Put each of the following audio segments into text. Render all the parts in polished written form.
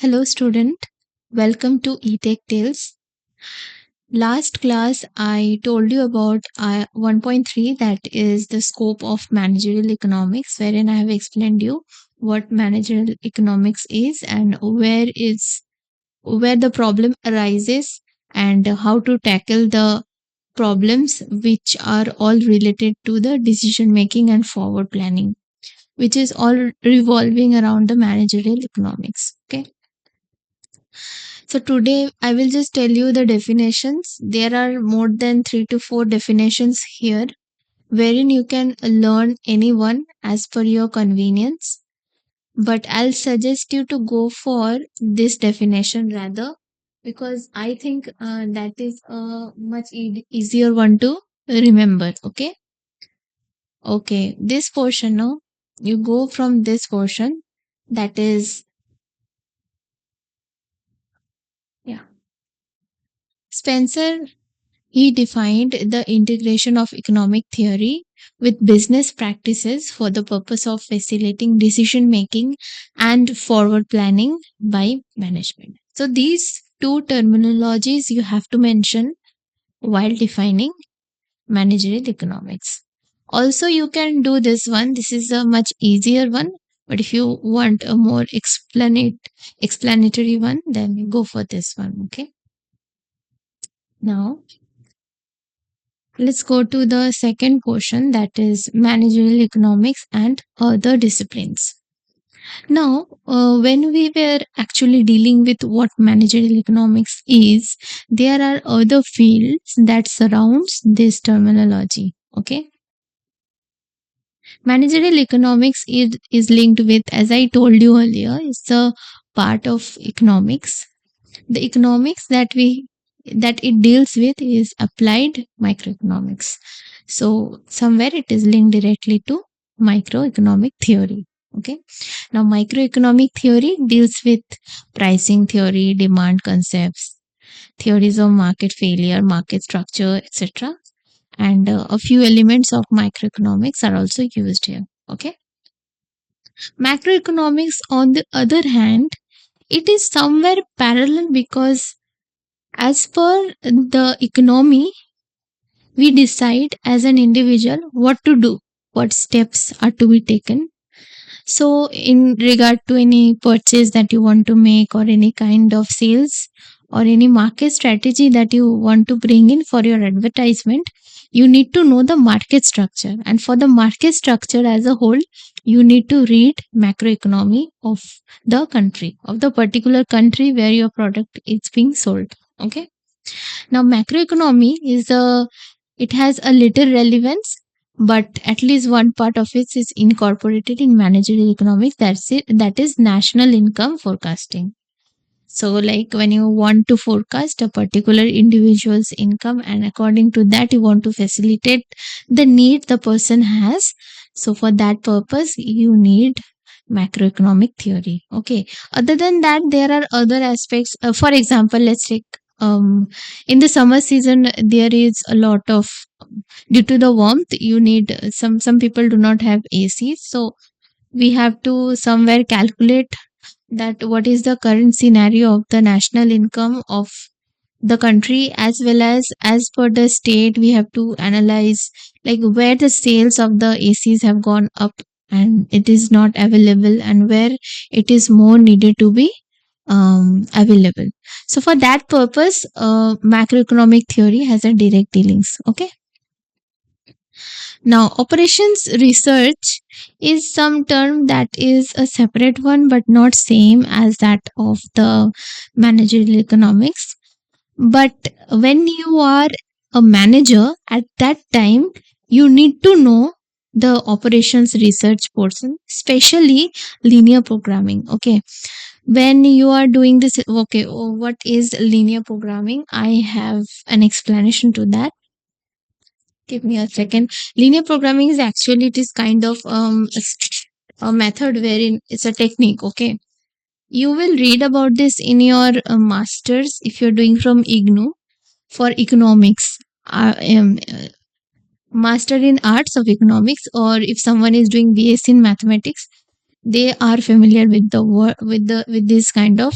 Hello student, welcome to etechtales. Last class I told you about 1.3, that is the scope of managerial economics, wherein I have explained you what managerial economics is and where the problem arises and how to tackle the problems which are all related to the decision making and forward planning, which is all revolving around the managerial economics. Okay. So today I will just tell you the definitions. There are more than 3 to 4 definitions here, wherein you can learn any one as per your convenience. But I'll suggest you to go for this definition rather, because I think that is a much easier one to remember. Okay. Okay. This portion, no, you go from this portion, that is, yeah. Spencer, he defined the integration of economic theory with business practices for the purpose of facilitating decision making and forward planning by management. So, these two terminologies you have to mention while defining managerial economics. Also, you can do this one. This is a much easier one. But if you want a more explanatory one, then go for this one. Okay. Now, let's go to the second portion, that is managerial economics and other disciplines. Now, when we were actually dealing with what managerial economics is, there are other fields that surrounds this terminology. Okay. Managerial economics is linked with, as I told you earlier, it's a part of economics. The economics that it deals with is applied microeconomics. So somewhere it is linked directly to microeconomic theory. Okay. Now microeconomic theory deals with pricing theory, demand concepts, theories of market failure, market structure, etc. And a few elements of microeconomics are also used here. Okay. Macroeconomics, on the other hand, it is somewhere parallel, because as per the economy, we decide as an individual what to do, what steps are to be taken. So, in regard to any purchase that you want to make, or any kind of sales, or any market strategy that you want to bring in for your advertisement, you need to know the market structure. And for the market structure as a whole, you need to read macroeconomy of the country, of the particular country where your product is being sold. Okay. Now, macroeconomy is it has a little relevance, but at least one part of it is incorporated in managerial economics. That's it. That is national income forecasting. So, like when you want to forecast a particular individual's income, and according to that, you want to facilitate the need the person has. So, for that purpose, you need macroeconomic theory. Okay. Other than that, there are other aspects. For example, let's take in the summer season, there is a lot of, due to the warmth, you need some people do not have AC, so we have to somewhere calculate that what is the current scenario of the national income of the country, as per the state we have to analyze like where the sales of the ACs have gone up and it is not available, and where it is more needed to be available. So for that purpose, macroeconomic theory has a direct dealings. Okay. Now, operations research is some term that is a separate one, but not same as that of the managerial economics. But when you are a manager, at that time, you need to know the operations research portion, especially linear programming. Okay. When you are doing this, okay, what is linear programming? I have an explanation to that. Give me a second. Linear programming is actually, it is kind of a method wherein it's a technique. Okay. You will read about this in your masters if you're doing from IGNOU for economics. Master in arts of economics, or if someone is doing BS in mathematics, they are familiar with the with this kind of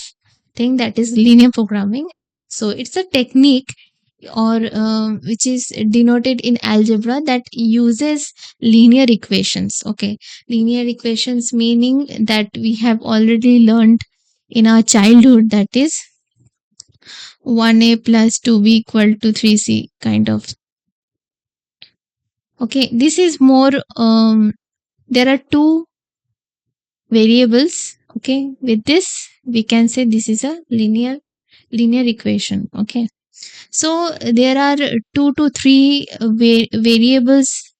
thing, that is linear programming. So it's a technique, or which is denoted in algebra, that uses linear equations. Okay, linear equations meaning that we have already learned in our childhood, that is 1a plus 2b equal to 3c kind of. Okay, this is more, there are two variables. Okay, with this we can say this is a linear equation. Okay, so there are 2 to 3 variables,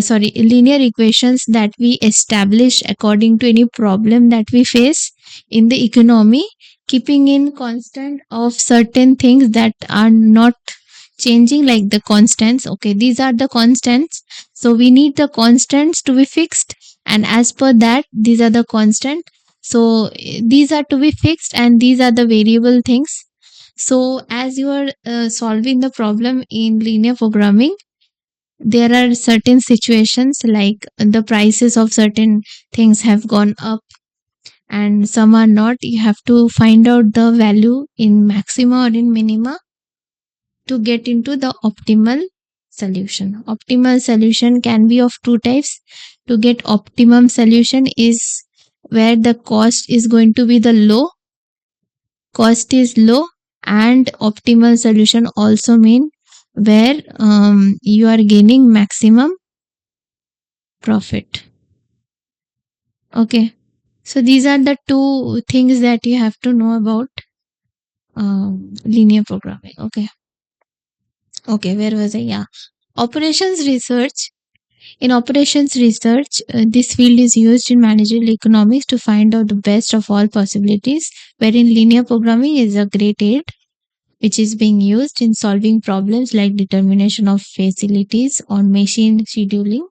sorry, linear equations that we establish according to any problem that we face in the economy, keeping in constant of certain things that are not changing, like the constants. Okay, these are the constants, so we need the constants to be fixed, and as per that, these are the constant. So these are to be fixed, and these are the variable things. So as you are solving the problem in linear programming, there are certain situations like the prices of certain things have gone up and some are not. You have to find out the value in maxima or in minima to get into the optimal solution. Optimal solution can be of two types. To get optimum solution is where the cost is low, and optimal solution also mean where you are gaining maximum profit. Okay, so these are the two things that you have to know about linear programming. Okay, okay, where was I? Yeah, operations research. In operations research, this field is used in managerial economics to find out the best of all possibilities, wherein linear programming is a great aid which is being used in solving problems like determination of facilities or machine scheduling,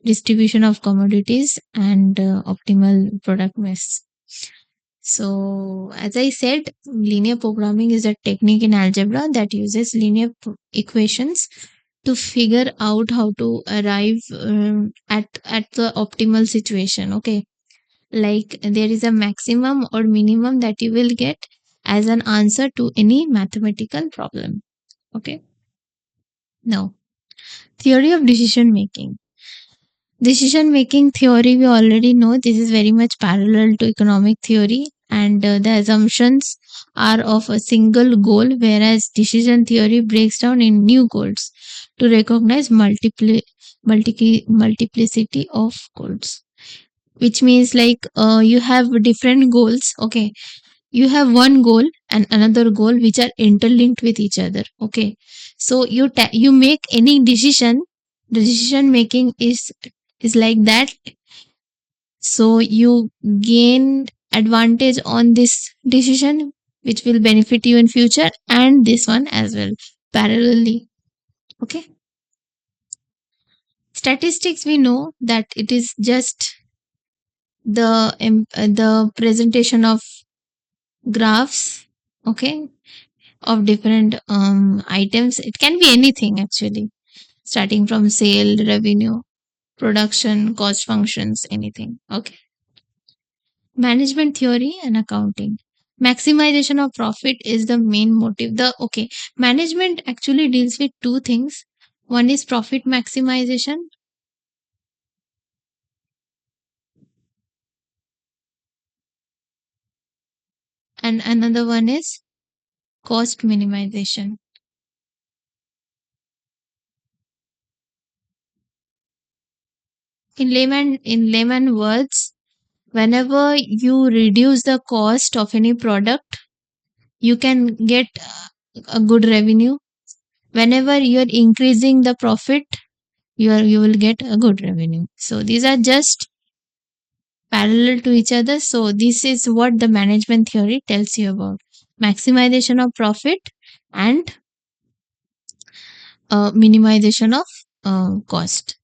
distribution of commodities, and optimal product mix. So, as I said, linear programming is a technique in algebra that uses equations to figure out how to arrive at the optimal situation. Okay, like there is a maximum or minimum that you will get as an answer to any mathematical problem. Okay, now theory of decision making. Decision making theory, we already know this is very much parallel to economic theory, and the assumptions are of a single goal, whereas decision theory breaks down in new goals to recognize multiplicity of goals. Which means like you have different goals. Okay, you have one goal and another goal which are interlinked with each other. Okay, so you make any decision, the decision making is like that. So you gain advantage on this decision which will benefit you in future, and this one as well parallelly. Okay, statistics, we know that it is just the presentation of graphs. Okay, of different items. It can be anything actually, starting from sale, revenue, production, cost functions, anything. Okay. Management theory and accounting. Maximization of profit is the main motive. The okay, management actually deals with two things. One is profit maximization, and another one is cost minimization. In layman words, whenever you reduce the cost of any product, you can get a good revenue. Whenever you're increasing the profit, you will get a good revenue. So these are just parallel to each other. So this is what the management theory tells you about: maximization of profit and minimization of cost.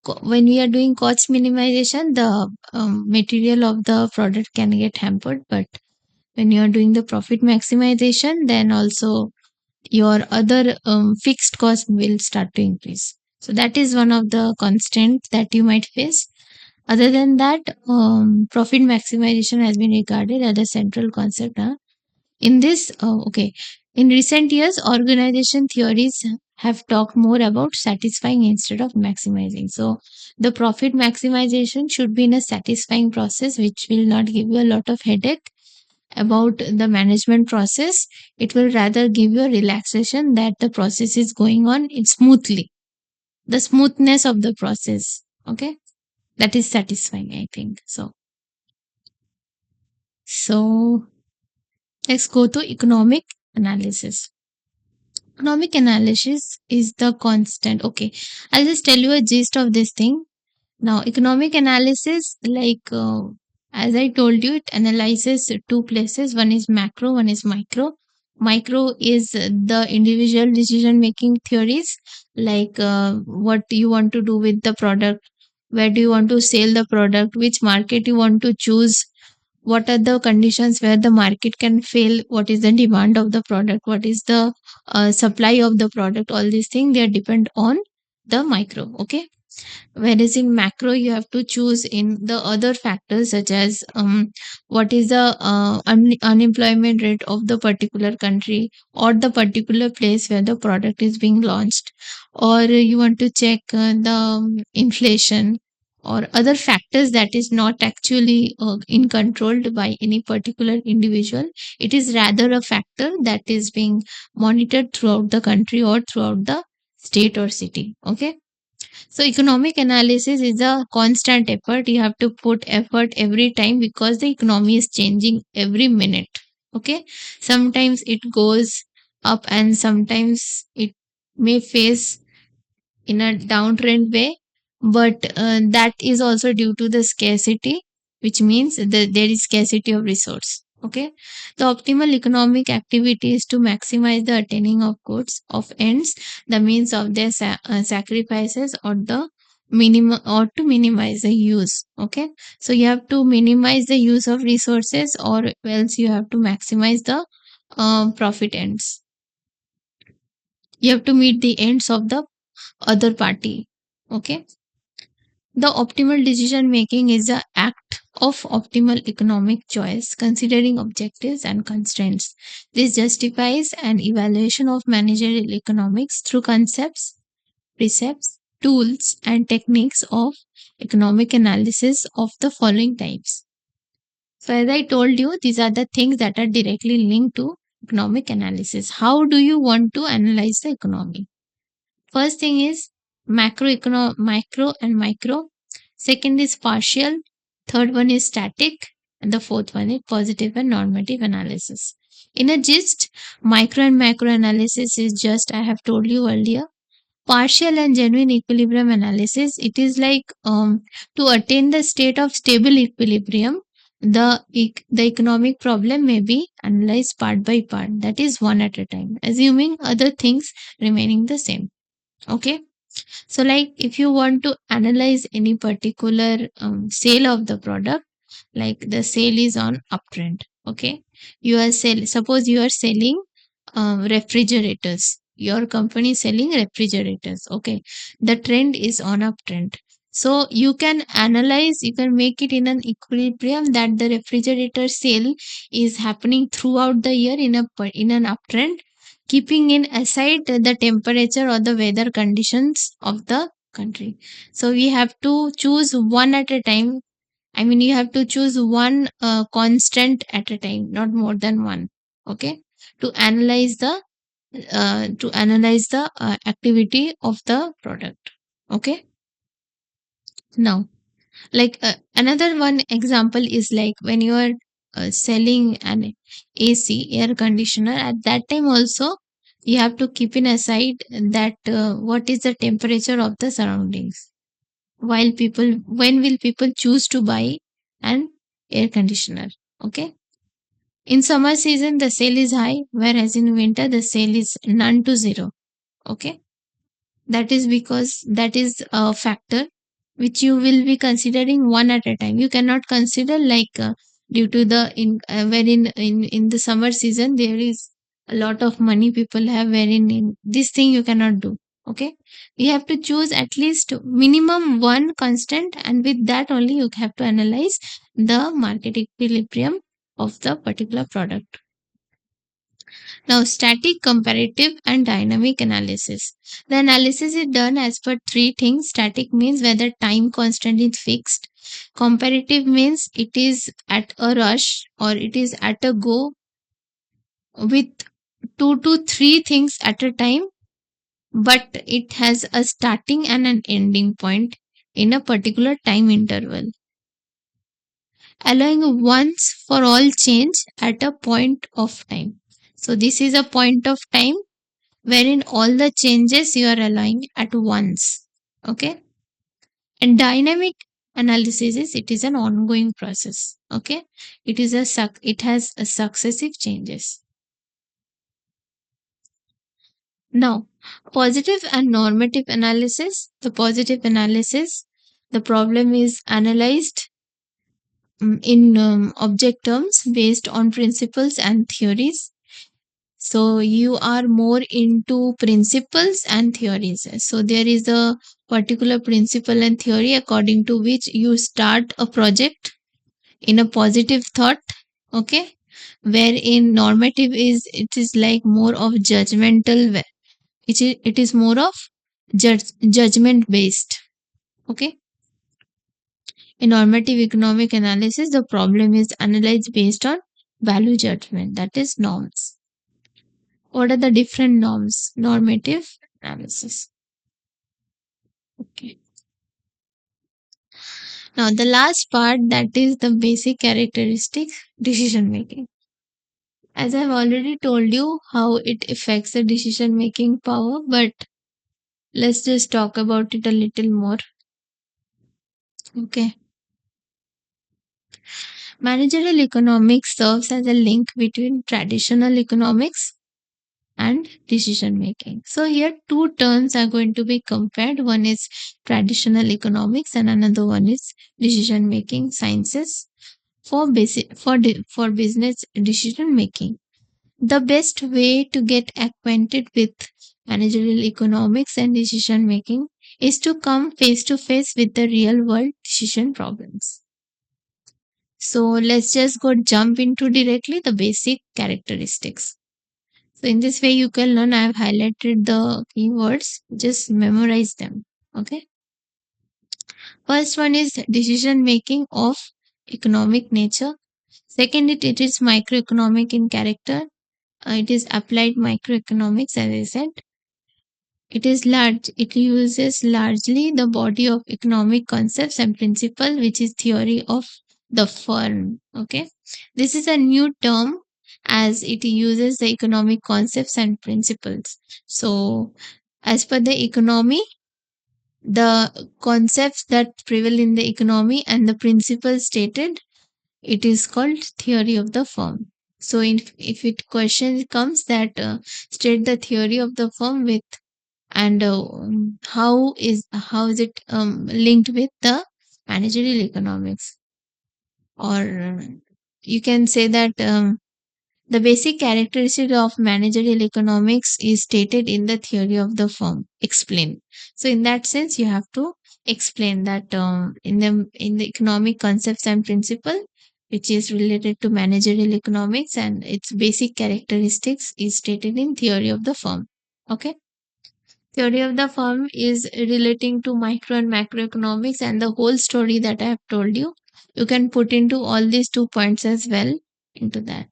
When we are doing cost minimization, the material of the product can get hampered, but when you are doing the profit maximization, then also your other fixed cost will start to increase. So that is one of the constraints that you might face. Other than that, profit maximization has been regarded as a central concept, huh? In this, okay, in recent years, organization theories have talked more about satisfying instead of maximizing. So, the profit maximization should be in a satisfying process, which will not give you a lot of headache about the management process. It will rather give you a relaxation that the process is going on smoothly. The smoothness of the process. Okay, that is satisfying, I think. So let's go to economic analysis. Economic analysis is the constant. Okay, I'll just tell you a gist of this thing. Now, economic analysis, as I told you, it analyzes two places. One is macro, one is micro. Micro is the individual decision making theories, what you want to do with the product, where do you want to sell the product, which market you want to choose, what are the conditions where the market can fail, what is the demand of the product, what is the supply of the product. All these things, they depend on the micro. Okay, whereas in macro you have to choose in the other factors, such as what is the unemployment rate of the particular country or the particular place where the product is being launched, or you want to check the inflation or other factors that is not actually in controlled by any particular individual. It is rather a factor that is being monitored throughout the country or throughout the state or city. Okay, so economic analysis is a constant effort. You have to put effort every time because the economy is changing every minute. Okay. Sometimes it goes up and sometimes it may face in a downtrend way, but that is also due to the scarcity, which means that there is scarcity of resource. Okay, the optimal economic activity is to maximize the attaining of goods of ends, the means of their sacrifices, or the minimum, or to minimize the use. Okay, so you have to minimize the use of resources, or else you have to maximize the profit ends. You have to meet the ends of the other party. Okay, the optimal decision making is the act of optimal economic choice, considering objectives and constraints. This justifies an evaluation of managerial economics through concepts, precepts, tools, and techniques of economic analysis of the following types. So, as I told you, these are the things that are directly linked to economic analysis. How do you want to analyze the economy? First thing is micro and micro. Second is partial. Third one is static. And the fourth one is positive and normative analysis. In a gist, micro and macro analysis is just, I have told you earlier, partial and genuine equilibrium analysis. It is to attain the state of stable equilibrium, the economic problem may be analyzed part by part, that is one at a time, assuming other things remaining the same. Okay, so if you want to analyze any particular sale of the product, like the sale is on uptrend. Okay, suppose you are selling refrigerators. Your company is selling refrigerators. Okay, the trend is on uptrend. So you can analyze, you can make it in an equilibrium that the refrigerator sale is happening throughout the year in an uptrend, keeping in aside the temperature or the weather conditions of the country. So we have to choose one at a time. I mean, you have to choose one constant at a time, not more than one. Okay, to analyze the activity of the product. Okay, now another one example is like when you are selling an AC, air conditioner. At that time also, you have to keep in aside that what is the temperature of the surroundings. When will people choose to buy an air conditioner? Okay, in summer season the sale is high, whereas in winter the sale is none to zero. Okay, that is because that is a factor which you will be considering one at a time. You cannot consider due to the wherein in the summer season there is a lot of money people have, wherein in this thing you cannot do. Okay, you have to choose at least minimum one constant, and with that only you have to analyze the market equilibrium of the particular product. Now, static, comparative, and dynamic analysis. The analysis is done as per three things. Static means whether time constant is fixed. Comparative means it is at a rush or it is at a go with two to three things at a time, but it has a starting and an ending point in a particular time interval, allowing once for all change at a point of time. So, this is a point of time wherein all the changes you are allowing at once. Okay. And dynamic analysis is it is an ongoing process. Okay. It has a successive changes. Now, positive and normative analysis. The positive analysis, the problem is analyzed in object terms based on principles and theories. So you are more into principles and theories. So there is a particular principle and theory according to which you start a project in a positive thought. Okay. Wherein normative is it is like more of judgmental. It is more of judgment based. Okay. In normative economic analysis, the problem is analyzed based on value judgment, that is norms. What are the different norms? Normative analysis. Okay. Now, the last part that is the basic characteristics decision making. As I've already told you how it affects the decision making power, but let's just talk about it a little more. Okay. Managerial economics serves as a link between traditional economics and decision making. So here two terms are going to be compared. One is traditional economics and another one is decision making sciences for for business decision making. The best way to get acquainted with managerial economics and decision making is to come face to face with the real world decision problems. So let's just go jump into directly the basic characteristics. So in this way you can learn. I have highlighted the keywords. Just memorize them. Okay. First one is decision making of economic nature. Second, it is microeconomic in character. It is applied microeconomics, as I said. It is large. It uses largely the body of economic concepts and principle, which is theory of the firm. Okay. This is a new term as it uses the economic concepts and principles. So, as per the economy, the concepts that prevail in the economy and the principles stated, it is called theory of the firm. So, if it question comes that state the theory of the firm with and how is it linked with the managerial economics, or you can say that the basic characteristic of managerial economics is stated in the theory of the firm. Explain. So in that sense, you have to explain that in the economic concepts and principle, which is related to managerial economics and its basic characteristics is stated in theory of the firm. Okay. Theory of the firm is relating to micro and macroeconomics and the whole story that I have told you. You can put into all these 2 points as well into that.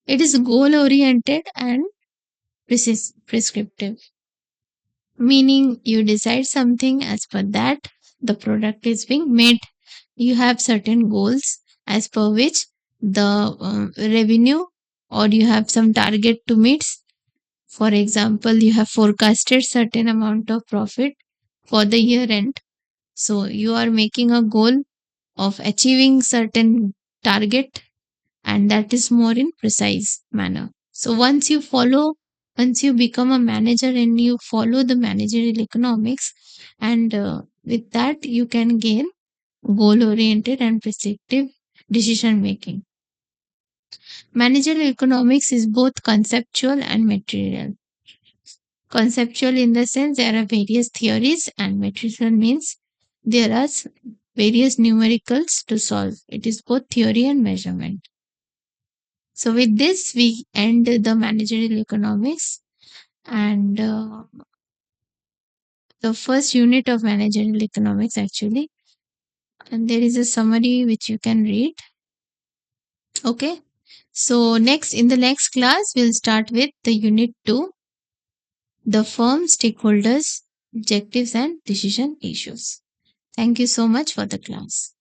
It is goal oriented and prescriptive, meaning you decide something as per that the product is being made. You have certain goals as per which the revenue, or you have some target to meet. For example, you have forecasted certain amount of profit for the year end. So you are making a goal of achieving certain target, and that is more in precise manner. So once you become a manager and you follow the managerial economics, and with that you can gain goal oriented and prescriptive decision making. Managerial economics is both conceptual and material. Conceptual in the sense there are various theories, and material means there are various numericals to solve. It is both theory and measurement. So with this, we end the managerial economics and the first unit of managerial economics actually. And there is a summary which you can read. Okay. So next, in the next class, we'll start with the unit 2, the firm, stakeholders, objectives and decision issues. Thank you so much for the class.